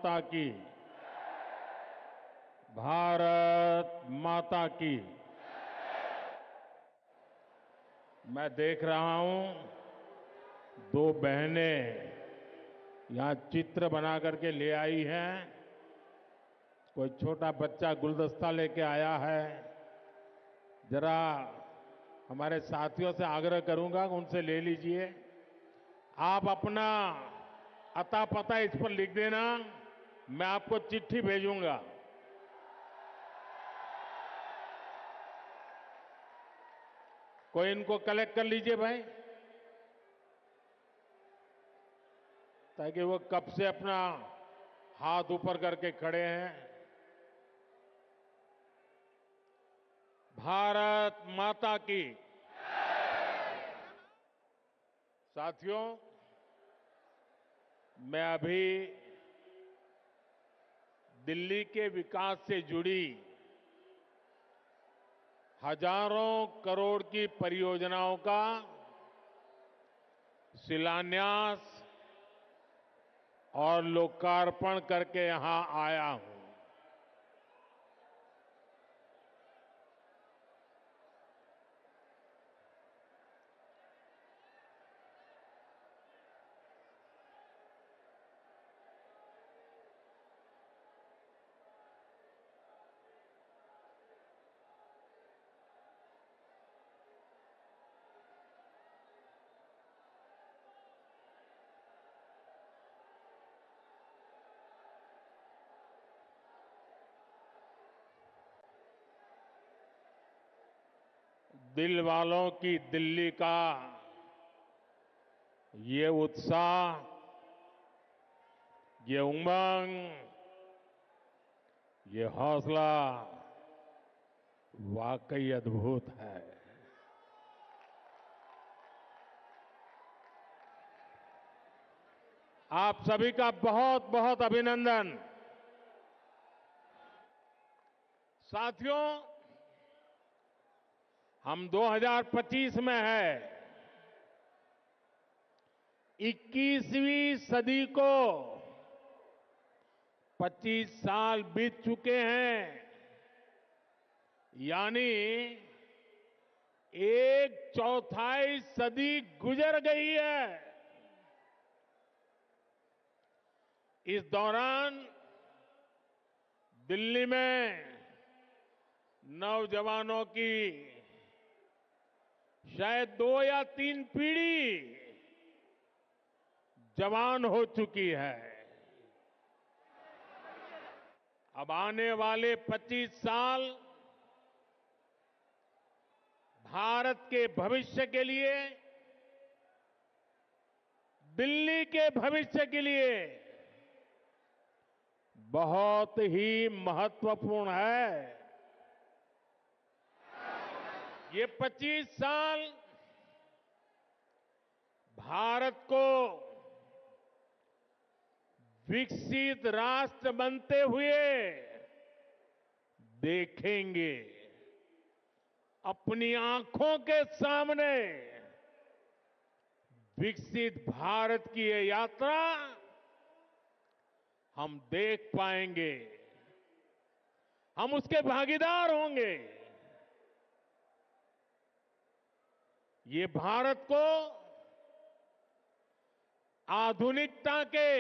माता की। भारत माता की। मैं देख रहा हूं दो बहनें यहां चित्र बना करके ले आई हैं। कोई छोटा बच्चा गुलदस्ता लेके आया है। जरा हमारे साथियों से आग्रह करूंगा कि उनसे ले लीजिए। आप अपना अता पता इस पर लिख देना, मैं आपको चिट्ठी भेजूंगा। कोई इनको कलेक्ट कर लीजिए भाई, ताकि वो कब से अपना हाथ ऊपर करके खड़े हैं। भारत माता की। साथियों, मैं अभी दिल्ली के विकास से जुड़ी हजारों करोड़ की परियोजनाओं का शिलान्यास और लोकार्पण करके यहां आया हूं। दिल वालों की दिल्ली का ये उत्साह, ये उमंग, ये हौसला वाकई अद्भुत है। आप सभी का बहुत बहुत अभिनंदन। साथियों, हम 2025 में है। 21वीं सदी को 25 साल बीत चुके हैं, यानी एक चौथाई सदी गुजर गई है। इस दौरान दिल्ली में नौजवानों की शायद 2 या 3 पीढ़ी जवान हो चुकी है। अब आने वाले 25 साल भारत के भविष्य के लिए, दिल्ली के भविष्य के लिए बहुत ही महत्वपूर्ण है। ये 25 साल भारत को विकसित राष्ट्र बनते हुए देखेंगे। अपनी आंखों के सामने विकसित भारत की ये यात्रा हम देख पाएंगे, हम उसके भागीदार होंगे। ये भारत को आधुनिकता के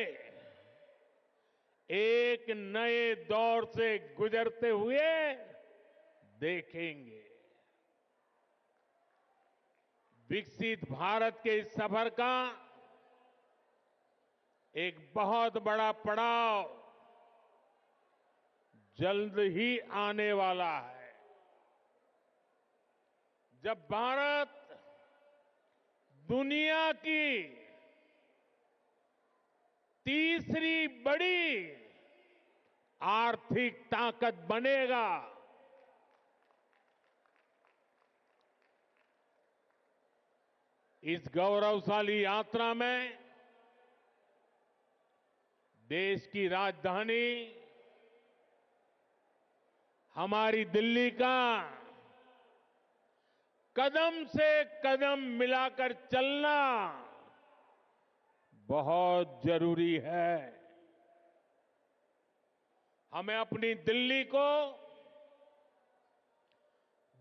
एक नए दौर से गुजरते हुए देखेंगे। विकसित भारत के इस सफर का एक बहुत बड़ा पड़ाव जल्द ही आने वाला है, जब भारत दुनिया की तीसरी बड़ी आर्थिक ताकत बनेगा। इस गौरवशाली यात्रा में देश की राजधानी हमारी दिल्ली का कदम से कदम मिलाकर चलना बहुत जरूरी है। हमें अपनी दिल्ली को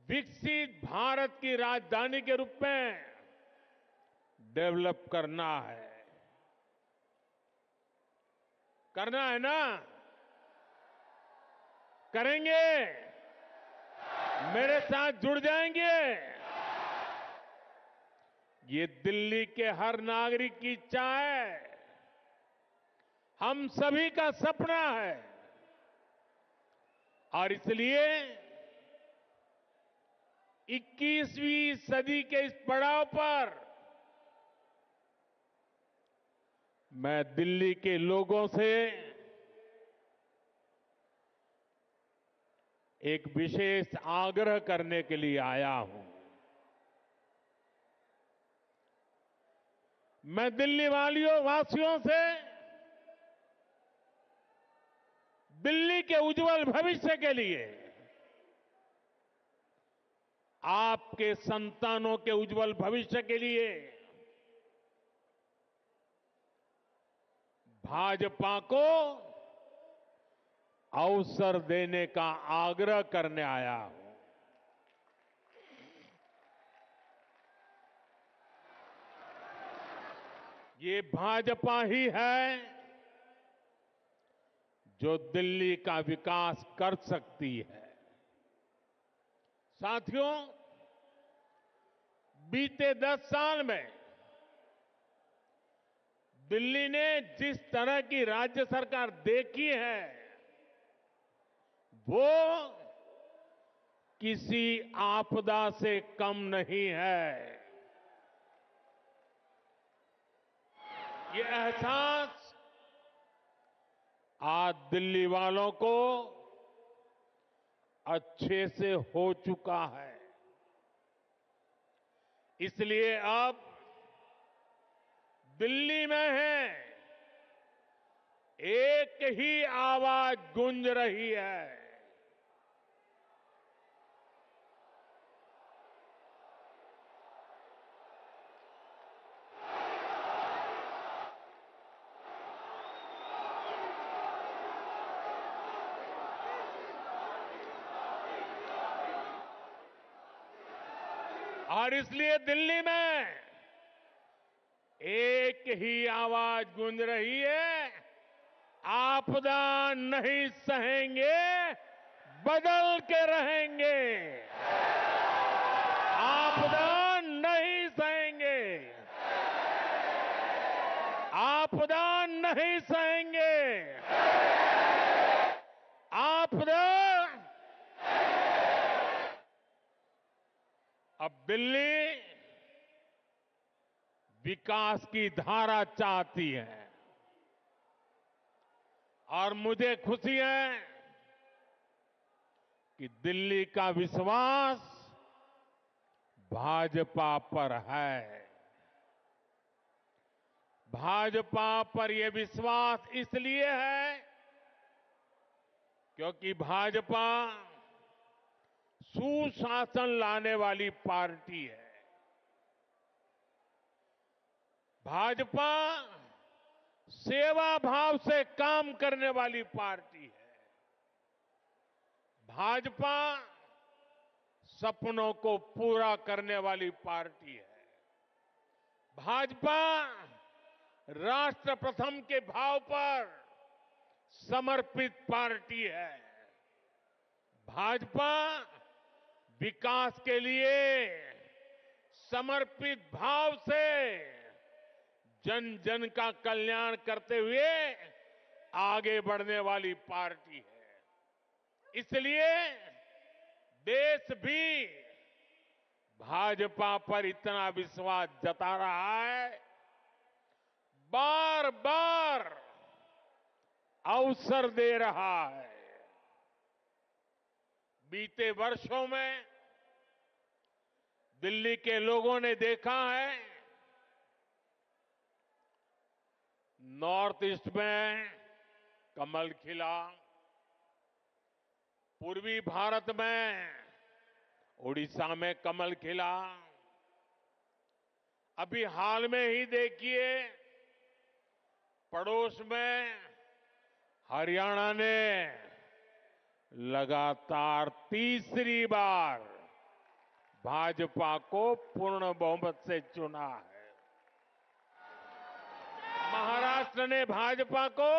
विकसित भारत की राजधानी के रूप में डेवलप करना है ना? करेंगे? मेरे साथ जुड़ जाएंगे? ये दिल्ली के हर नागरिक की इच्छा है, हम सभी का सपना है और इसलिए 21वीं सदी के इस पड़ाव पर मैं दिल्ली के लोगों से एक विशेष आग्रह करने के लिए आया हूं। मैं दिल्ली वासियों से दिल्ली के उज्जवल भविष्य के लिए, आपके संतानों के उज्जवल भविष्य के लिए भाजपा को अवसर देने का आग्रह करने आया हूं। ये भाजपा ही है जो दिल्ली का विकास कर सकती है। साथियों, बीते 10 साल में दिल्ली ने जिस तरह की राज्य सरकार देखी है, वो किसी आपदा से कम नहीं है। ये एहसास आज दिल्ली वालों को अच्छे से हो चुका है। इसलिए अब दिल्ली में है एक ही आवाज गूंज रही है। और इसलिए दिल्ली में एक ही आवाज गूंज रही है, आपदा नहीं सहेंगे, बदल के रहेंगे। आपदा नहीं सहेंगे, आपदा नहीं सहेंगे, आपदा। अब दिल्ली विकास की धारा चाहती है और मुझे खुशी है कि दिल्ली का विश्वास भाजपा पर है। भाजपा पर यह विश्वास इसलिए है क्योंकि भाजपा सुशासन लाने वाली पार्टी है। भाजपा सेवा भाव से काम करने वाली पार्टी है। भाजपा सपनों को पूरा करने वाली पार्टी है। भाजपा राष्ट्र प्रथम के भाव पर समर्पित पार्टी है। भाजपा विकास के लिए समर्पित भाव से जन जन का कल्याण करते हुए आगे बढ़ने वाली पार्टी है। इसलिए देश भी भाजपा पर इतना विश्वास जता रहा है, बार बार अवसर दे रहा है। बीते वर्षों में दिल्ली के लोगों ने देखा है, नॉर्थ ईस्ट में कमल खिला, पूर्वी भारत में उड़ीसा में कमल खिला, अभी हाल में ही देखिए पड़ोस में हरियाणा ने लगातार तीसरी बार भाजपा को पूर्ण बहुमत से चुना है। महाराष्ट्र ने भाजपा को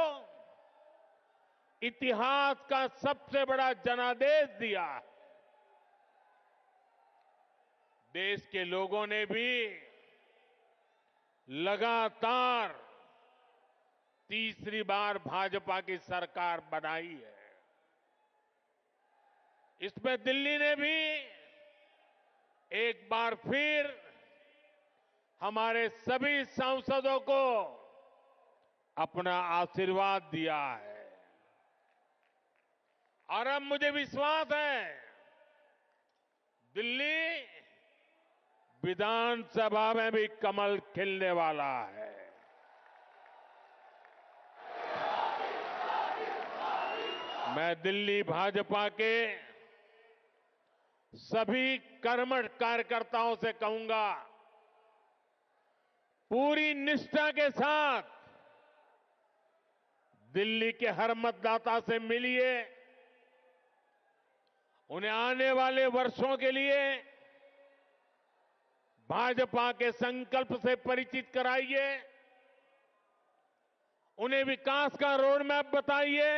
इतिहास का सबसे बड़ा जनादेश दिया है। देश के लोगों ने भी लगातार तीसरी बार भाजपा की सरकार बनाई है। इसमें दिल्ली ने भी एक बार फिर हमारे सभी सांसदों को अपना आशीर्वाद दिया है और अब मुझे विश्वास है दिल्ली विधानसभा में भी कमल खिलने वाला है। मैं दिल्ली भाजपा के सभी कर्मठ कार्यकर्ताओं से कहूंगा, पूरी निष्ठा के साथ दिल्ली के हर मतदाता से मिलिए, उन्हें आने वाले वर्षों के लिए भाजपा के संकल्प से परिचित कराइए, उन्हें विकास का रोड मैप बताइए।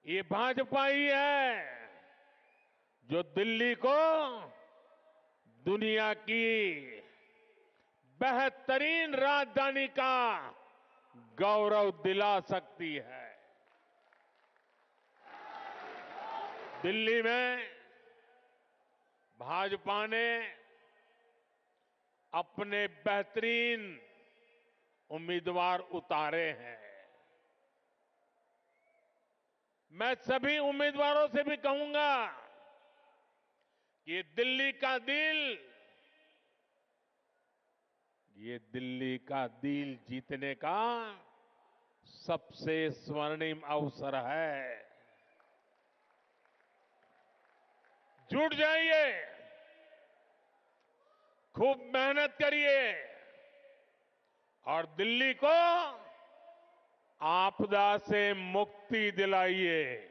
ये भाजपा ही है जो दिल्ली को दुनिया की बेहतरीन राजधानी का गौरव दिला सकती है। दिल्ली में भाजपा ने अपने बेहतरीन उम्मीदवार उतारे हैं। मैं सभी उम्मीदवारों से भी कहूंगा कि ये दिल्ली का दिल जीतने का सबसे स्वर्णिम अवसर है। जुट जाइए, खूब मेहनत करिए और दिल्ली को आपदा से मुक्ति दिलाइए।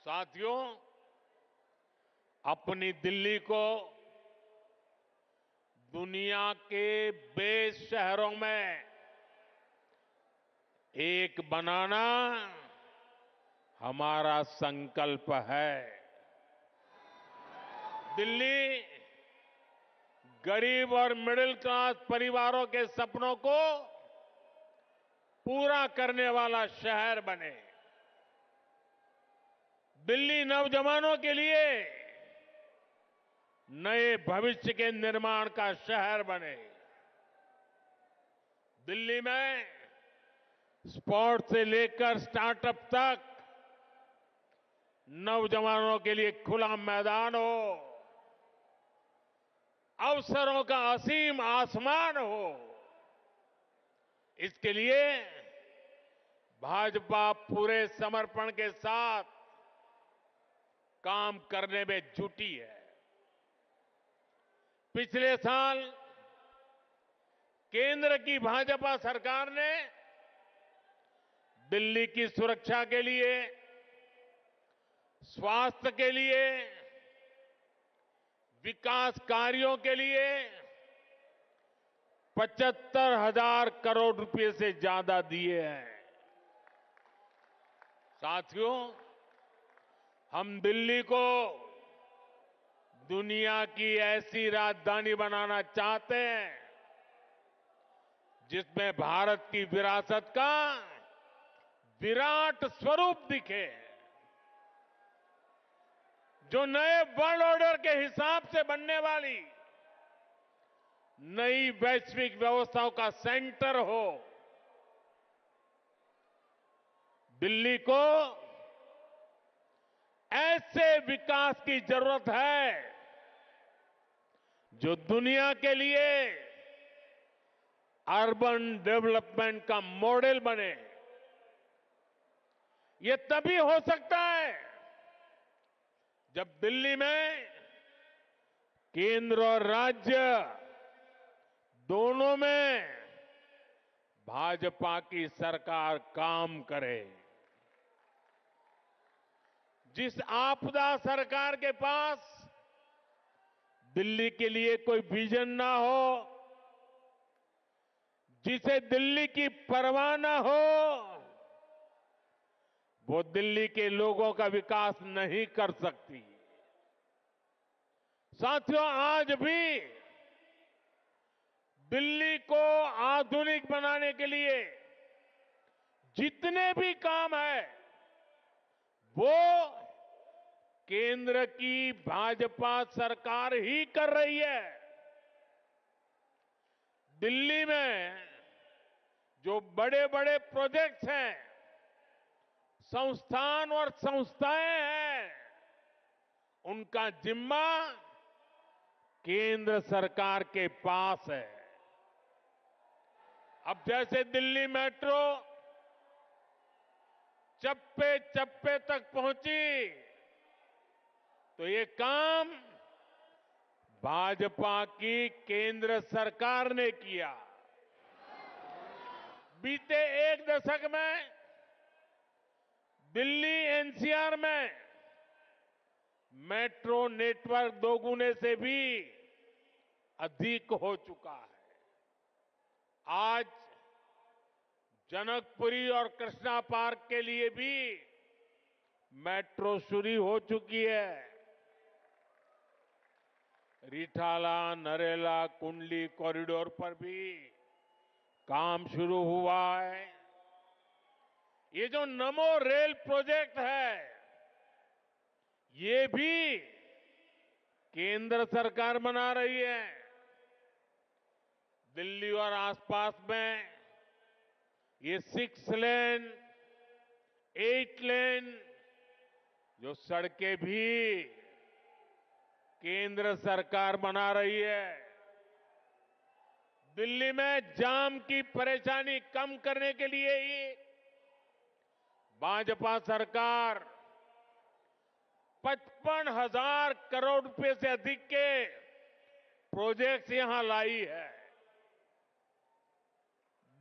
साथियों, अपनी दिल्ली को दुनिया के बेस्ट शहरों में एक बनाना हमारा संकल्प है। दिल्ली गरीब और मिडिल क्लास परिवारों के सपनों को पूरा करने वाला शहर बने। दिल्ली नौजवानों के लिए नए भविष्य के निर्माण का शहर बने। दिल्ली में स्पोर्ट्स से लेकर स्टार्टअप तक नौजवानों के लिए खुला मैदान हो, अवसरों का असीम आसमान हो। इसके लिए भाजपा पूरे समर्पण के साथ काम करने में जुटी है। पिछले साल केंद्र की भाजपा सरकार ने दिल्ली की सुरक्षा के लिए, स्वास्थ्य के लिए, विकास कार्यों के लिए 75,000 करोड़ रुपए से ज्यादा दिए हैं। साथियों, हम दिल्ली को दुनिया की ऐसी राजधानी बनाना चाहते हैं जिसमें भारत की विरासत का विराट स्वरूप दिखे, जो नए वर्ल्ड ऑर्डर के हिसाब से बनने वाली नई वैश्विक व्यवस्थाओं का सेंटर हो। दिल्ली को ऐसे विकास की जरूरत है जो दुनिया के लिए अर्बन डेवलपमेंट का मॉडल बने। ये तभी हो सकता है जब दिल्ली में केंद्र और राज्य दोनों में भाजपा की सरकार काम करे। जिस आपदा सरकार के पास दिल्ली के लिए कोई विजन ना हो, जिसे दिल्ली की परवाह ना हो, वो दिल्ली के लोगों का विकास नहीं कर सकती। साथियों, आज भी दिल्ली को आधुनिक बनाने के लिए जितने भी काम है, वो केंद्र की भाजपा सरकार ही कर रही है। दिल्ली में जो बड़े बड़े प्रोजेक्ट्स हैं, संस्थान और संस्थाएं हैं, उनका जिम्मा केंद्र सरकार के पास है। अब जैसे दिल्ली मेट्रो चप्पे चप्पे तक पहुंची, तो ये काम भाजपा की केंद्र सरकार ने किया। बीते एक दशक में दिल्ली एनसीआर में मेट्रो नेटवर्क दोगुने से भी अधिक हो चुका है। आज जनकपुरी और कृष्णा पार्क के लिए भी मेट्रो शुरू हो चुकी है। रिठाला, नरेला, कुंडली कॉरिडोर पर भी काम शुरू हुआ है। ये जो नमो रेल प्रोजेक्ट है, ये भी केंद्र सरकार बना रही है। दिल्ली और आसपास में ये 6 लेन, 8 लेन जो सड़कें भी केंद्र सरकार बना रही है। दिल्ली में जाम की परेशानी कम करने के लिए ही भाजपा सरकार 55,000 करोड़ रुपए से अधिक के प्रोजेक्ट्स यहां लाई है।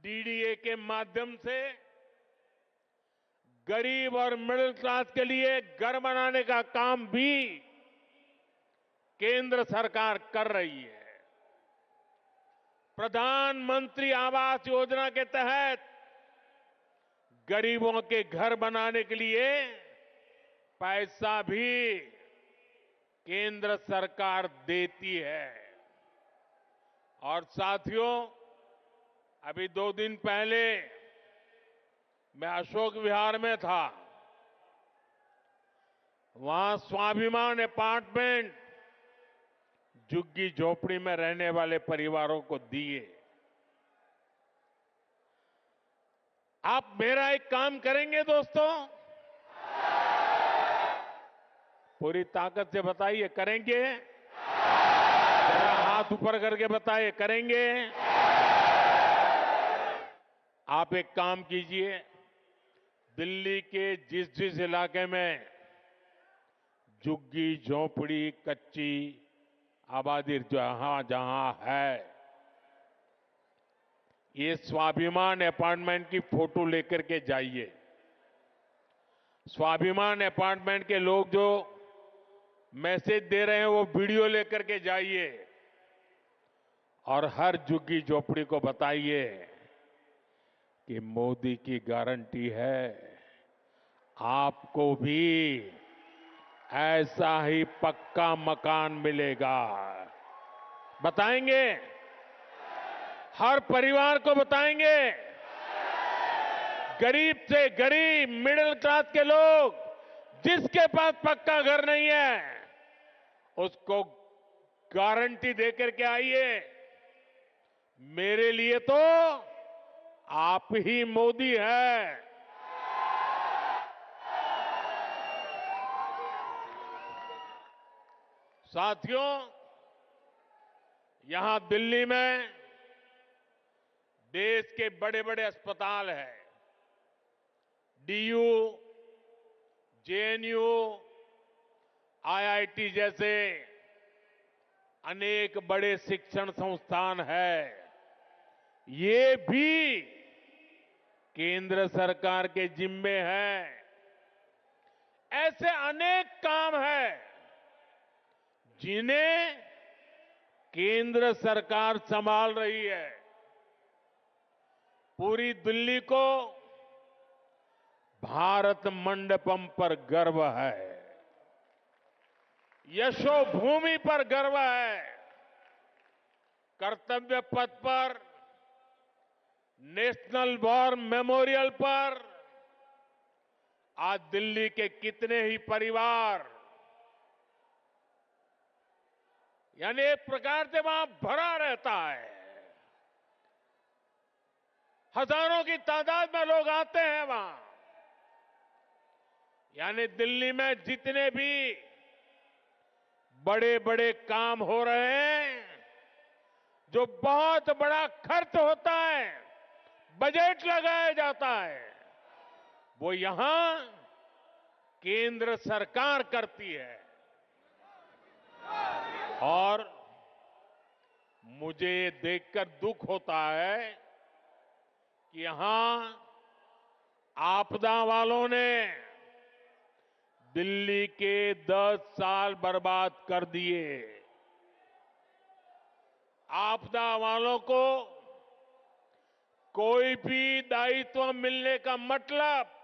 डीडीए के माध्यम से गरीब और मिडिल क्लास के लिए घर बनाने का काम भी केंद्र सरकार कर रही है। प्रधानमंत्री आवास योजना के तहत गरीबों के घर बनाने के लिए पैसा भी केंद्र सरकार देती है। और साथियों, अभी 2 दिन पहले मैं अशोक विहार में था। वहां स्वाभिमान अपार्टमेंट झुग्गी झोपड़ी में रहने वाले परिवारों को दिए। आप मेरा एक काम करेंगे दोस्तों? पूरी ताकत से बताइए, करेंगे? जरा हाथ ऊपर करके बताइए, करेंगे? आप एक काम कीजिए, दिल्ली के जिस जिस इलाके में झुग्गी झोपड़ी कच्ची आबादी जहां जहां है, ये स्वाभिमान अपार्टमेंट की फोटो लेकर के जाइए। स्वाभिमान अपार्टमेंट के लोग जो मैसेज दे रहे हैं, वो वीडियो लेकर के जाइए और हर झुग्गी झोपड़ी को बताइए कि मोदी की गारंटी है, आपको भी ऐसा ही पक्का मकान मिलेगा। बताएंगे? हर परिवार को बताएंगे। गरीब से गरीब, मिडिल क्लास के लोग, जिसके पास पक्का घर नहीं है, उसको गारंटी देकर के आइए। मेरे लिए तो आप ही मोदी है। साथियों, यहां दिल्ली में देश के बड़े बड़े अस्पताल हैं। डीयू, जेएनयू, आईआईटी जैसे अनेक बड़े शिक्षण संस्थान हैं। ये भी केंद्र सरकार के जिम्मे है। ऐसे अनेक काम हैं जिन्हें केंद्र सरकार संभाल रही है। पूरी दिल्ली को भारत मंडपम पर गर्व है, यशोभूमि पर गर्व है। कर्तव्य पथ पर, नेशनल वॉर मेमोरियल पर आज दिल्ली के कितने ही परिवार, यानी एक प्रकार से वहां भरा रहता है। हजारों की तादाद में लोग आते हैं वहां। यानी दिल्ली में जितने भी बड़े बड़े काम हो रहे हैं, जो बहुत बड़ा खर्च होता है, बजट लगाया जाता है, वो यहां केंद्र सरकार करती है। और मुझे ये देखकर दुख होता है कि यहां आपदा वालों ने दिल्ली के 10 साल बर्बाद कर दिए। आपदा वालों को कोई भी दायित्व मिलने का मतलब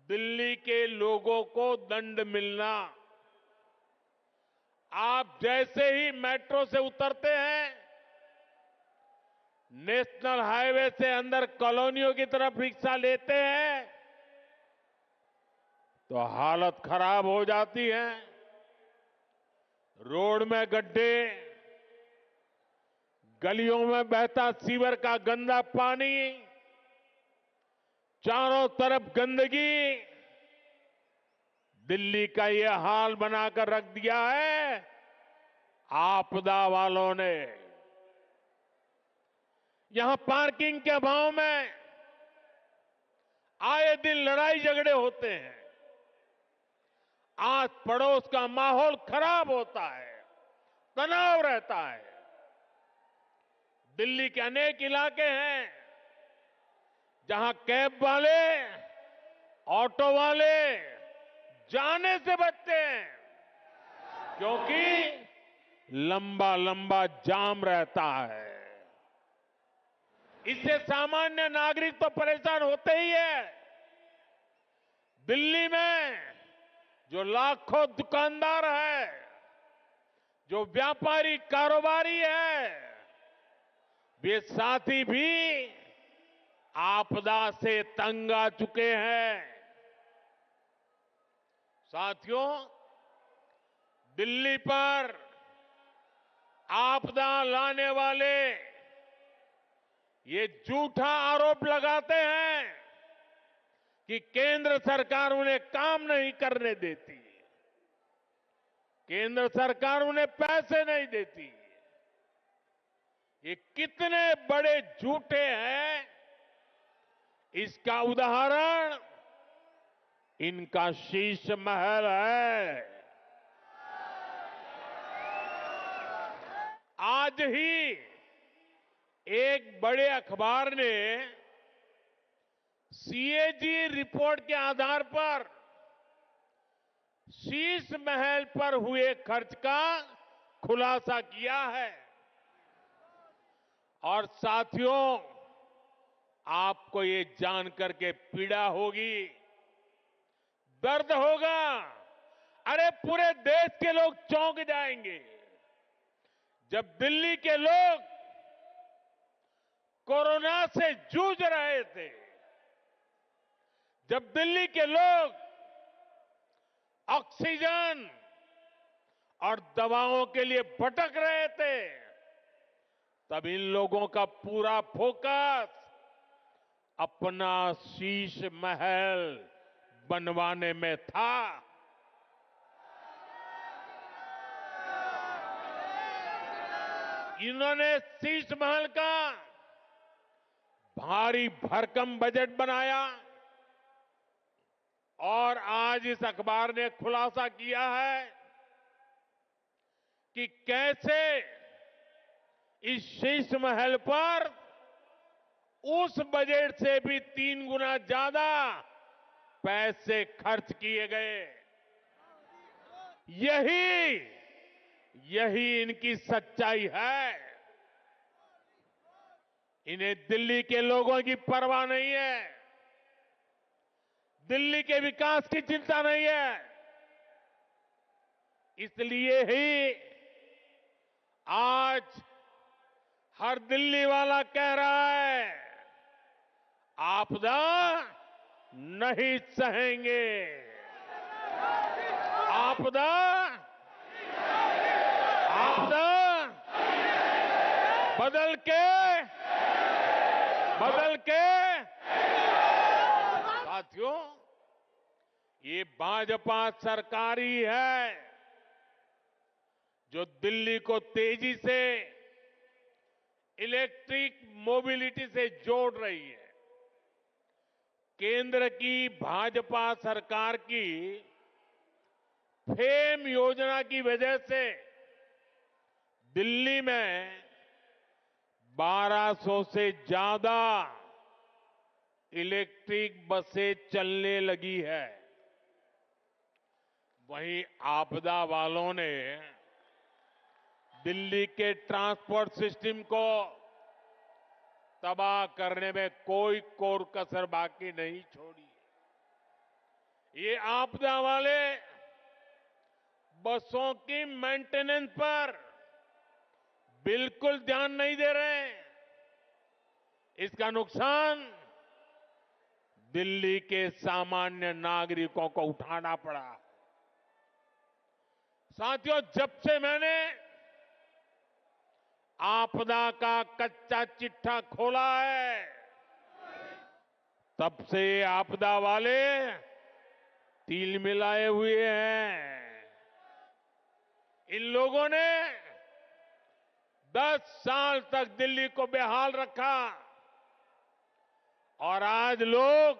दिल्ली के लोगों को दंड मिलना। आप जैसे ही मेट्रो से उतरते हैं, नेशनल हाईवे से अंदर कॉलोनियों की तरफ रिक्शा लेते हैं, तो हालत खराब हो जाती है। रोड में गड्ढे, गलियों में बहता सीवर का गंदा पानी, चारों तरफ गंदगी, दिल्ली का ये हाल बनाकर रख दिया है आपदा वालों ने। यहां पार्किंग के अभाव में आए दिन लड़ाई झगड़े होते हैं, आस पड़ोस का माहौल खराब होता है, तनाव रहता है। दिल्ली के अनेक इलाके हैं जहां कैब वाले, ऑटो वाले जाने से बचते हैं, क्योंकि लंबा लंबा जाम रहता है। इससे सामान्य नागरिक तो परेशान होते ही है। दिल्ली में जो लाखों दुकानदार है, जो व्यापारी कारोबारी है, वे साथी भी आपदा से तंग आ चुके हैं। साथियों, दिल्ली पर आपदा लाने वाले ये झूठा आरोप लगाते हैं कि केंद्र सरकार उन्हें काम नहीं करने देती, केंद्र सरकार उन्हें पैसे नहीं देती। ये कितने बड़े झूठे हैं, इसका उदाहरण इनका शीश महल है। आज ही एक बड़े अखबार ने सीएजी रिपोर्ट के आधार पर शीश महल पर हुए खर्च का खुलासा किया है। और साथियों, आपको ये जानकर के पीड़ा होगी, दर्द होगा। अरे पूरे देश के लोग चौंक जाएंगे जब दिल्ली के लोग कोरोना से जूझ रहे थे, जब दिल्ली के लोग ऑक्सीजन और दवाओं के लिए भटक रहे थे, तब इन लोगों का पूरा फोकस अपना शीश महल बनवाने में था। इन्होंने शीश महल का भारी भरकम बजट बनाया और आज इस अखबार ने खुलासा किया है कि कैसे इस शीश महल पर उस बजट से भी 3 गुना ज्यादा पैसे खर्च किए गए। यही यही इनकी सच्चाई है। इन्हें दिल्ली के लोगों की परवाह नहीं है, दिल्ली के विकास की चिंता नहीं है। इसलिए ही आज हर दिल्ली वाला कह रहा है, आपदा नहीं सहेंगे, आपदा आपदा बदल के साथियों, ये भाजपा सरकार ही है जो दिल्ली को तेजी से इलेक्ट्रिक मोबिलिटी से जोड़ रही है। केंद्र की भाजपा सरकार की फेम योजना की वजह से दिल्ली में 1200 से ज्यादा इलेक्ट्रिक बसें चलने लगी है। वहीं आपदा वालों ने दिल्ली के ट्रांसपोर्ट सिस्टम को तबाह करने में कोई कोर कसर बाकी नहीं छोड़ी। ये आपदा वाले बसों की मेंटेनेंस पर बिल्कुल ध्यान नहीं दे रहे हैं। इसका नुकसान दिल्ली के सामान्य नागरिकों को उठाना पड़ा। साथियों, जब से मैंने आपदा का कच्चा चिट्ठा खोला है, तब से आपदा वाले तिल मिलाए हुए हैं। इन लोगों ने 10 साल तक दिल्ली को बेहाल रखा और आज लोग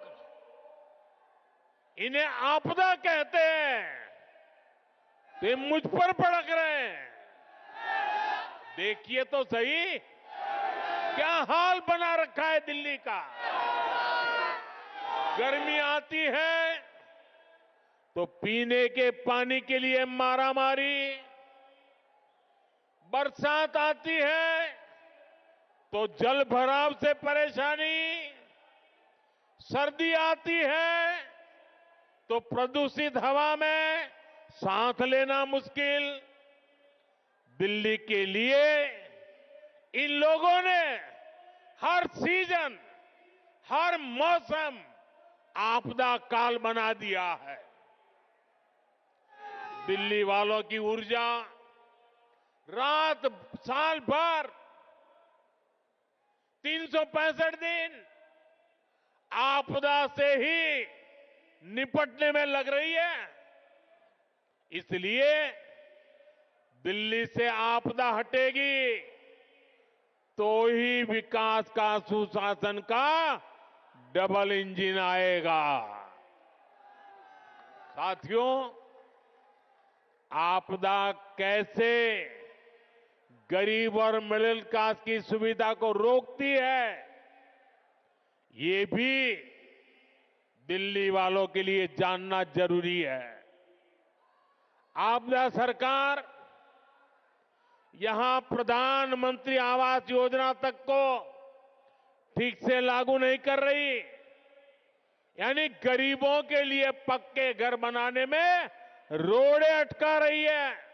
इन्हें आपदा कहते हैं तो ये मुझ पर भड़क रहे हैं। देखिए तो सही क्या हाल बना रखा है दिल्ली का। गर्मी आती है तो पीने के पानी के लिए मारामारी, बरसात आती है तो जल भराव से परेशानी, सर्दी आती है तो प्रदूषित हवा में सांस लेना मुश्किल। दिल्ली के लिए इन लोगों ने हर सीजन, हर मौसम आपदा काल बना दिया है। दिल्ली वालों की ऊर्जा रात साल भर 365 दिन आपदा से ही निपटने में लग रही है। इसलिए दिल्ली से आपदा हटेगी तो ही विकास का, सुशासन का डबल इंजन आएगा। साथियों, आपदा कैसे गरीब और मिडिल क्लास की सुविधा को रोकती है, ये भी दिल्ली वालों के लिए जानना जरूरी है। आपदा सरकार यहां प्रधानमंत्री आवास योजना तक को ठीक से लागू नहीं कर रही, यानी गरीबों के लिए पक्के घर बनाने में रोड़े अटका रही है।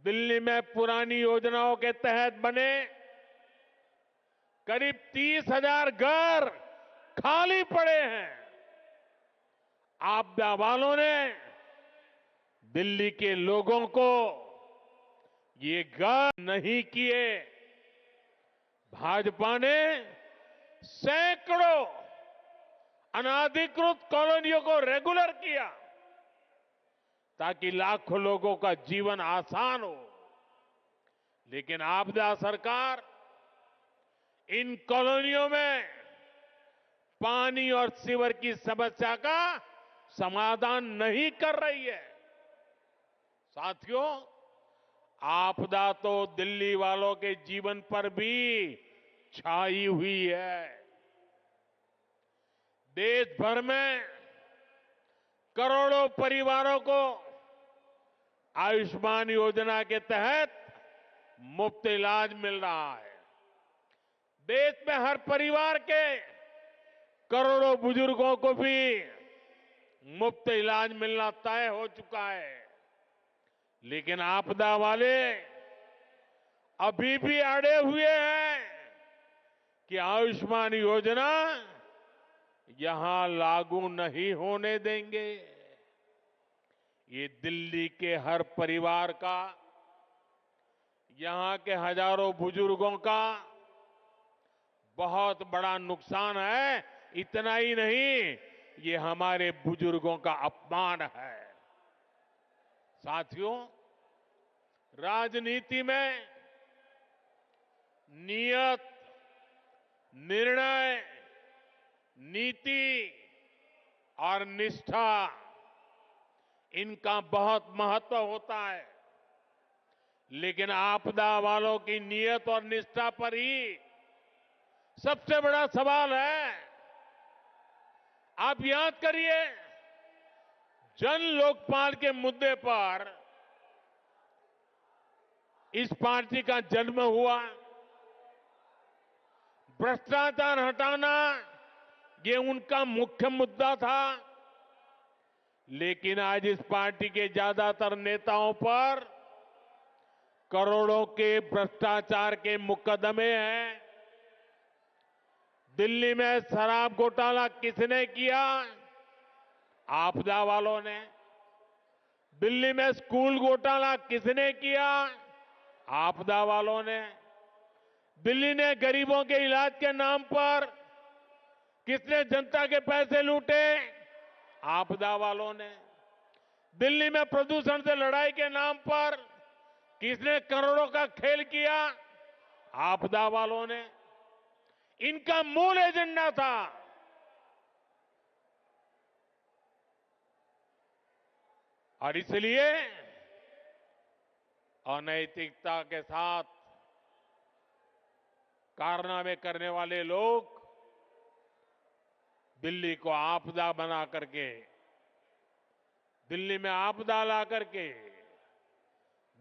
दिल्ली में पुरानी योजनाओं के तहत बने करीब 30,000 घर खाली पड़े हैं। आपदा वालों ने दिल्ली के लोगों को ये घर नहीं किए। भाजपा ने सैकड़ों अनाधिकृत कॉलोनियों को रेगुलर किया ताकि लाखों लोगों का जीवन आसान हो। लेकिन आपदा सरकार इन कॉलोनियों में पानी और सीवर की समस्या का समाधान नहीं कर रही है। साथियों, आपदा तो दिल्ली वालों के जीवन पर भी छाई हुई है। देश भर में करोड़ों परिवारों को आयुष्मान योजना के तहत मुफ्त इलाज मिल रहा है। देश में हर परिवार के करोड़ों बुजुर्गों को भी मुफ्त इलाज मिलना तय हो चुका है। लेकिन आपदा वाले अभी भी अड़े हुए हैं कि आयुष्मान योजना यहां लागू नहीं होने देंगे। ये दिल्ली के हर परिवार का, यहां के हजारों बुजुर्गों का बहुत बड़ा नुकसान है। इतना ही नहीं, ये हमारे बुजुर्गों का अपमान है। साथियों, राजनीति में नियत, निर्णय, नीति और निष्ठा, इनका बहुत महत्व होता है। लेकिन आपदा वालों की नियत और निष्ठा पर ही सबसे बड़ा सवाल है। आप याद करिए, जन लोकपाल के मुद्दे पर इस पार्टी का जन्म हुआ। भ्रष्टाचार हटाना ये उनका मुख्य मुद्दा था। लेकिन आज इस पार्टी के ज्यादातर नेताओं पर करोड़ों के भ्रष्टाचार के मुकदमे हैं। दिल्ली में शराब घोटाला किसने किया? आपदा वालों ने। दिल्ली में स्कूल घोटाला किसने किया? आपदा वालों ने। दिल्ली ने गरीबों के इलाज के नाम पर किसने जनता के पैसे लूटे? आपदा वालों ने। दिल्ली में प्रदूषण से लड़ाई के नाम पर किसने करोड़ों का खेल किया? आपदा वालों ने। इनका मूल एजेंडा था और इसलिए अनैतिकता के साथ कारनामे करने वाले लोग दिल्ली को आपदा बना करके, दिल्ली में आपदा ला करके,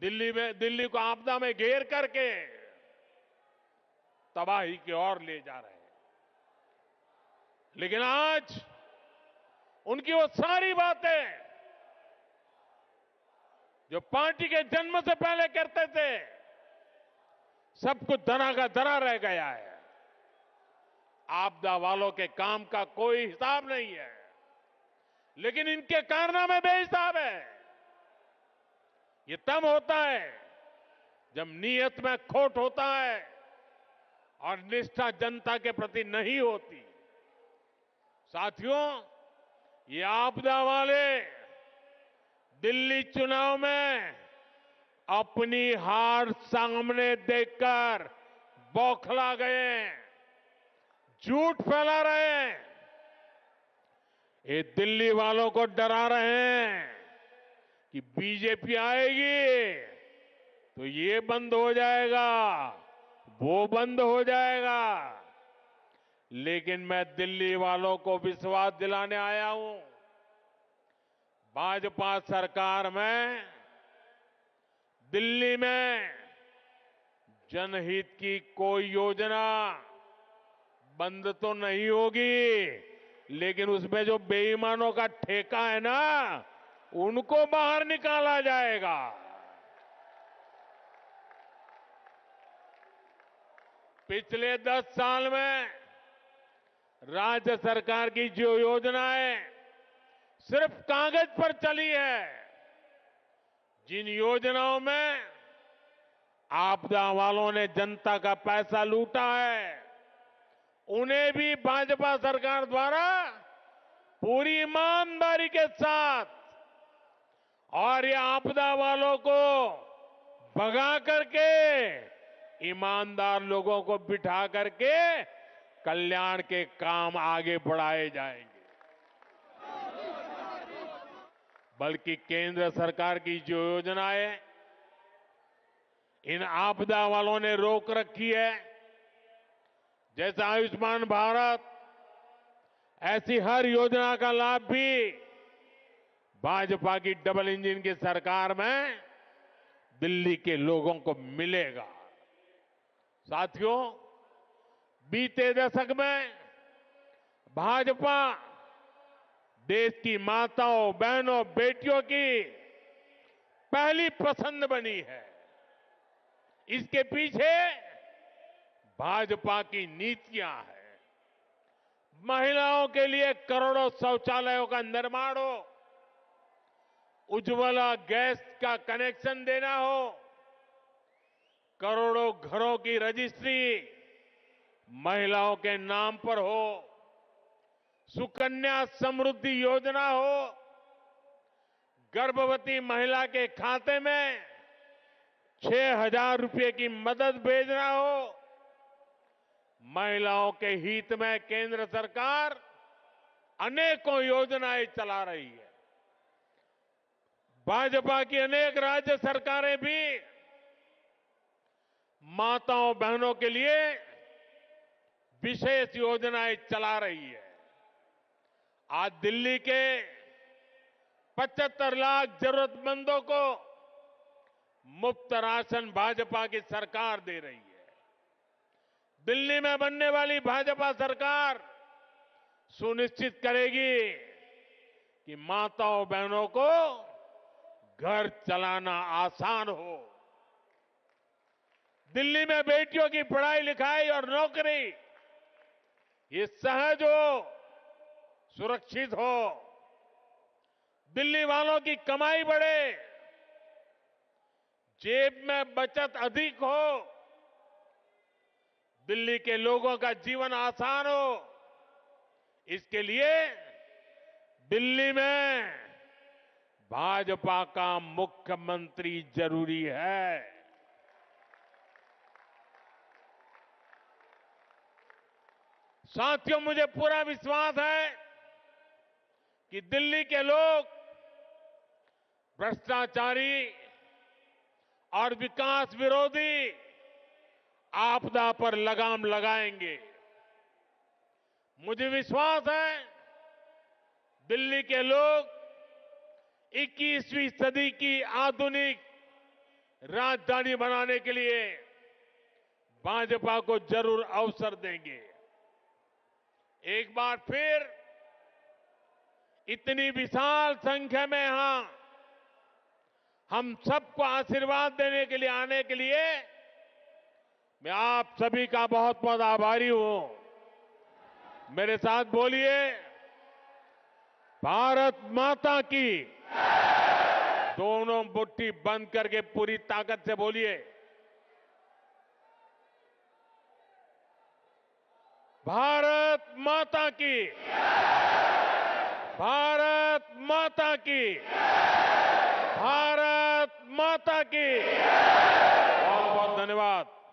दिल्ली को आपदा में घेर करके तबाही की ओर ले जा रहे हैं। लेकिन आज उनकी वो सारी बातें जो पार्टी के जन्म से पहले करते थे, सब कुछ धरा का धरा रह गया है। आपदा वालों के काम का कोई हिसाब नहीं है, लेकिन इनके कारनामे बेहिसाब है। ये तब होता है जब नीयत में खोट होता है और निष्ठा जनता के प्रति नहीं होती। साथियों, ये आपदा वाले दिल्ली चुनाव में अपनी हार सामने देखकर बौखला गए, झूठ फैला रहे हैं। ये दिल्ली वालों को डरा रहे हैं कि बीजेपी आएगी तो ये बंद हो जाएगा, वो बंद हो जाएगा। लेकिन मैं दिल्ली वालों को विश्वास दिलाने आया हूं, भाजपा सरकार में दिल्ली में जनहित की कोई योजना बंद तो नहीं होगी, लेकिन उसमें जो बेईमानों का ठेका है ना, उनको बाहर निकाला जाएगा। पिछले 10 साल में राज्य सरकार की जो योजनाएं सिर्फ कागज पर चली है, जिन योजनाओं में आपदा वालों ने जनता का पैसा लूटा है, उन्हें भी भाजपा सरकार द्वारा पूरी ईमानदारी के साथ और ये आपदा वालों को भगा करके ईमानदार लोगों को बिठा करके कल्याण के काम आगे बढ़ाए जाएंगे। बल्कि केंद्र सरकार की जो योजनाएं इन आपदा वालों ने रोक रखी है, जैसे आयुष्मान भारत, ऐसी हर योजना का लाभ भी भाजपा की डबल इंजन की सरकार में दिल्ली के लोगों को मिलेगा। साथियों, बीते दशक में भाजपा देश की माताओं, बहनों, बेटियों की पहली पसंद बनी है। इसके पीछे भाजपा की नीतियां हैं। महिलाओं के लिए करोड़ों शौचालयों का निर्माण हो, उज्ज्वला गैस का कनेक्शन देना हो, करोड़ों घरों की रजिस्ट्री महिलाओं के नाम पर हो, सुकन्या समृद्धि योजना हो, गर्भवती महिला के खाते में 6,000 रुपए की मदद भेजना हो, महिलाओं के हित में केंद्र सरकार अनेकों योजनाएं चला रही है। भाजपा की अनेक राज्य सरकारें भी माताओं, बहनों के लिए विशेष योजनाएं चला रही है। आज दिल्ली के 75 लाख जरूरतमंदों को मुफ्त राशन भाजपा की सरकार दे रही है। दिल्ली में बनने वाली भाजपा सरकार सुनिश्चित करेगी कि माताओं, बहनों को घर चलाना आसान हो। दिल्ली में बेटियों की पढ़ाई लिखाई और नौकरी ये सहज हो, सुरक्षित हो। दिल्ली वालों की कमाई बढ़े, जेब में बचत अधिक हो, दिल्ली के लोगों का जीवन आसान हो। इसके लिए दिल्ली में भाजपा का मुख्यमंत्री जरूरी है। साथियों, मुझे पूरा विश्वास है कि दिल्ली के लोग भ्रष्टाचारी और विकास विरोधी आपदा पर लगाम लगाएंगे। मुझे विश्वास है दिल्ली के लोग 21वीं सदी की आधुनिक राजधानी बनाने के लिए भाजपा को जरूर अवसर देंगे। एक बार फिर इतनी विशाल संख्या में यहां हम सबको आशीर्वाद देने के लिए आने के लिए मैं आप सभी का बहुत बहुत आभारी हूं। मेरे साथ बोलिए, भारत माता की। दोनों मुट्ठी बंद करके पूरी ताकत से बोलिए, भारत माता की। भारत माता की। भारत माता की। बहुत बहुत धन्यवाद।